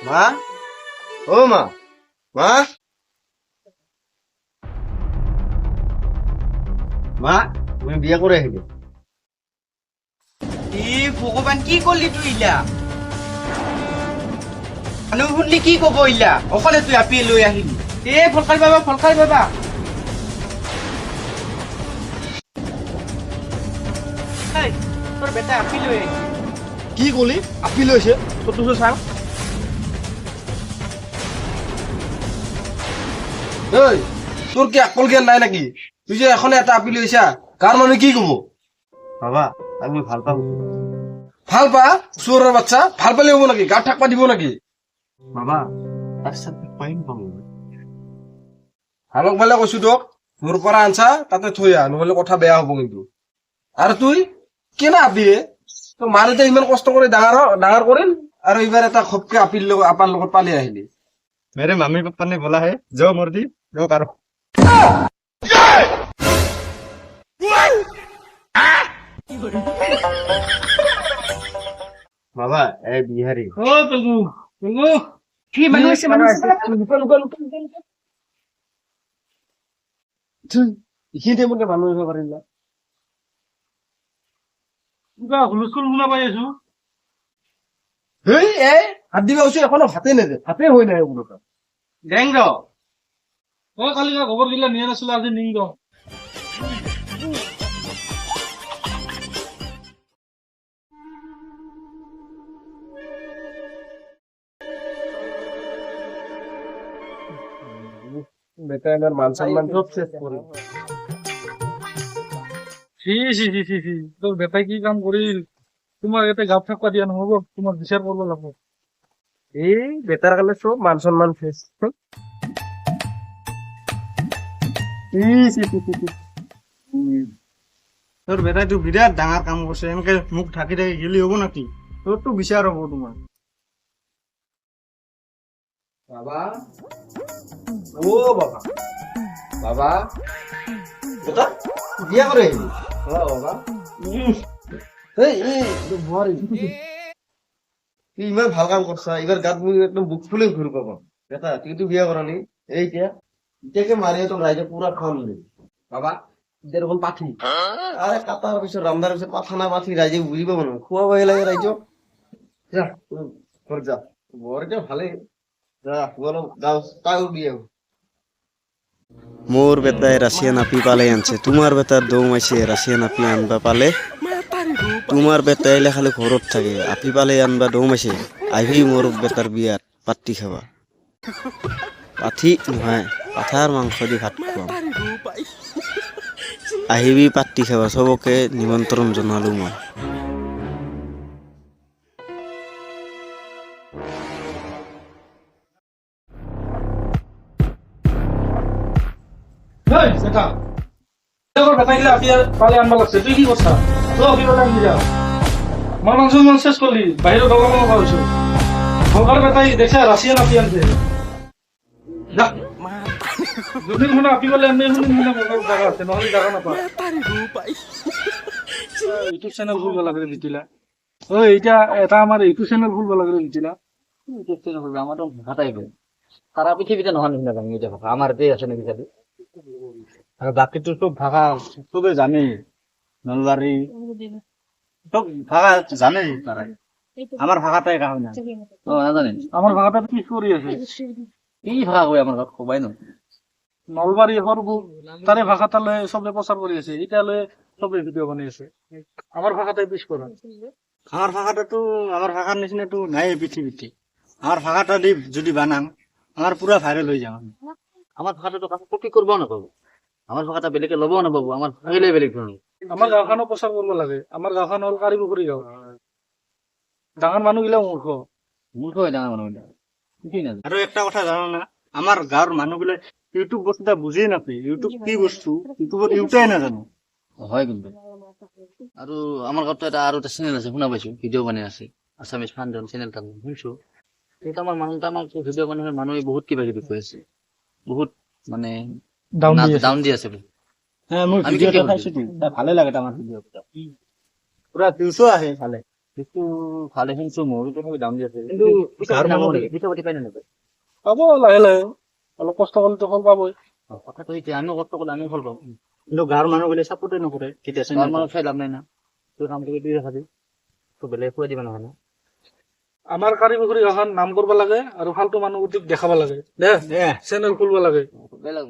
মা, ও মা, মা, মা, তুমি বিয়া কৰে আহিলে। ভগৱান কি করলি তুই ইলা মানুহ শুনলি কি কব ইলা অকলে তুই আপি লৈ আহিলি ফলকাই বাবা তোর বেটা আপি লৈ আহিলি কি কলি আপি লৈছে তোৰ চাং এই তোৰ কি আকল জ্ঞান নাই নাকি তুই যে এখন এটা আপি লৈছা কাৰ মানুহ কি কব বাবা আমি ভাল পাওঁ ভাল পা চোৰৰ বাচ্চা ভাল পালে হ'ব নাকি গাত থাকবা দিব নাকি বাবা তাৰ সাথে পাইম পাবো ভালক ভালে কৈছো তোক মোৰ পৰা আনছা তাতে থৈ আহ নহলে কথা বেয়া হ'ব কিন্তু আৰু তুই কেনা আপিয়ে তো মাৰিতে ইমান কষ্ট কৰি ডাঙৰ কৰিল আৰু এইবাৰ এটা খপকে আপাৰ লগত পালি আহিলি मेरे मम्मी पापा ने बोला है जो मर्जी जो करो। বাবা এই বিহাৰী কি মানুহ আছে এইখিনিতে মোক মানুহ আহিব পাৰিলা হুলস্থুল শুনা পাই আছো। হেই এ হাত দিবা হৈছে এখনো হাতে নেদে হাতে হৈ নাই বোলো ডেং ৰ কালি খবৰ দিলা নিয়া নাছিলো আজি নিং ৰ বেটা এনাৰ মান সন্মান চব শেষ কৰি তোর বেটাই কি কাম করিল তোমার এতে গাপ থাকবা দিয়া নহব তোমার বিচার করবো লাগবো এই বেটাৰ কাৰণে চব মান সন্মান শেষ তোর বেটাই তো বিরাট ডাঙর কাম করছে এনেকে মুখ ঢাকি ঢাকি গেলি হবো নাকি তোর তো বিচার হবো তোমার বাবা ও বাবা বাবা বেটা বিয়া করে আহিলি বাবা তুই ইমান ভাল কাম কৰছা এইবাৰ গাত মোৰ একদম বুক ফুলে ঘূৰি পাব বেটা তুইতো বিয়া কৰালি এই এতিয়াকে মাৰি তোক ৰাইজে পুৰা খাম বাবা এতিয়া দেখোন পাঠি আৰে কাটাৰ পিছত ৰামদাৰ পিছত পাঠা না পাঠি ৰাইজে বুজি পাব নহয় খুৱাবহে লাগে ৰাইজক যা ঘৰ যা বৰ এতিয়া ভালেই যা অলপ যাও তাও বিয়ে মোর বেটায় রাশিয়ান আপি পালে আনছে তোমার বেটার দৌম আছে রাশিয়ান আপি আনবা পালে তোমার বেটা এলে খালি ঘরত থাকে আপি পালে আনবা দৌম আছে আহি মোর বেটার বিয়াত পাত্তি খাবা পাঠি নহয় পাঠাৰ মাংস দি ভাত খুৱাম আহিবি পাত্তি খাবা চবকে নিমন্ত্ৰণ জনালো মই পালে আনবা লাগছে তুই কি করছা তো আপনি বেটা নিয়ে যাও আমার মাংস শেষ করলি বাইরে ডলানো পারছো সরকার বেটাই দেখছে রাশিয়ান আপি আনছে যা যদি মনে আপি বলে এমনি শুনি মনে মনে জায়গা আছে নহলে জায়গা নাপা ইউটিউব চ্যানেল খুলব লাগে দিছিলা ও এইটা এটা আমার ইউটিউব চ্যানেল খুলব লাগে দিছিলা ইউটিউব চ্যানেল খুলবে আমার তো ভাষা টাইপের সারা পৃথিবীতে নহয় নিচিনা জানি এটা ভাষা আমার এতেই আছে নাকি খালি আর বাকি তো সব ভাষা সবে জানে নলবাড়ি সব ভাষা জানে তারা আমার ভাষাটাই কাহ না ও নাজানেন আমার ভাষাটা কি করি আছে কি ভাষা কই আমার ঘৰত কবাই ন নলবাৰী সৰবু তাৰে ভাষা তালে সবে প্ৰচাৰ কৰি আছে এতিয়ালৈ সবে ভিডিঅ' বনাই আছে আমাৰ ভাষাটাই পিছ পৰা আমাৰ ভাষাটো আমাৰ ভাষাৰ নিচিনাটো নাই পৃথিৱীতে আমাৰ ভাষাটা দি যদি বানাম আমাৰ পুৰা ভাইৰেল হৈ যাম আমাৰ ভাষাটো কাকো কপি কৰবো না পাবো আমাৰ ভাষাটা বেলেগে ল'বও নাপাবো আমাৰ ভাষাইলে বেলেগ ধৰণৰ আমাৰ গাঁওখনো প্ৰচাৰ কৰিব লাগে আমাৰ গাঁওখন হ'ল কাৰিপুখুৰী গাঁও ডাঙৰ মানুহবিলাক মূৰ্খ মূৰ্খ হয় ডাঙৰ মানুহবিলাক কিছুই নাজানে আৰু একটা কথা জানো না আমাৰ গাঁৱৰ মানুহবিলাক ইউটিউব বস্তুটা বুজিয়ে নাপায় ইউটিউব কি বস্তু ইউটিউবত ইউটাই নাজানো হয় কিন্তু আৰু আমাৰ গাঁৱতো আৰু এটা চেনেল আছে শুনা পাইছো ভিডিঅ' বনাই আছে আছামিজ ফান্ডন চেনেলটা শুনিছো সেইটো আমাৰ মানুহটা আমাৰ ভিডিঅ' বনাই মানুহে বহুত কিবা কিবি কৈ আছে বহুত মানে ডাউন দি আছে হ্যাঁ মই আমি ভিডিঅ'টা কেতিয়া চাইছো ভালে লাগে আমাৰ ভিডিঅ' পুৰা ভিউজো আহে ভালে কিন্তু ভালে শুনছো মোৰ তথাপি দাম দি আছে কিন্তু গাঁৱৰ মানুহ পিঠা পাতি পাই নাপায় পাব লাহে লাহে অলপ কষ্ট কৰিলেতো ফল পাবই কথাটো এতিয়া আমি কষ্ট কৰিলে আমি ফল পাম কিন্তু গাঁৱৰ মানুহ বোলে চাপোৰ্টে নকৰে কেতিয়া তাৰ মানুহ খাই লাভ নাই না তোৰ কামটো তুই খাবি তো বেলেগ খুৱাই দিবা নহয় না আমাৰ কাৰিকৰী এখন নাম কৰিব লাগে আৰু ফাল্টু মানুহক দেখাব লাগে দে চেনেল খুলিব লাগে বেলেগ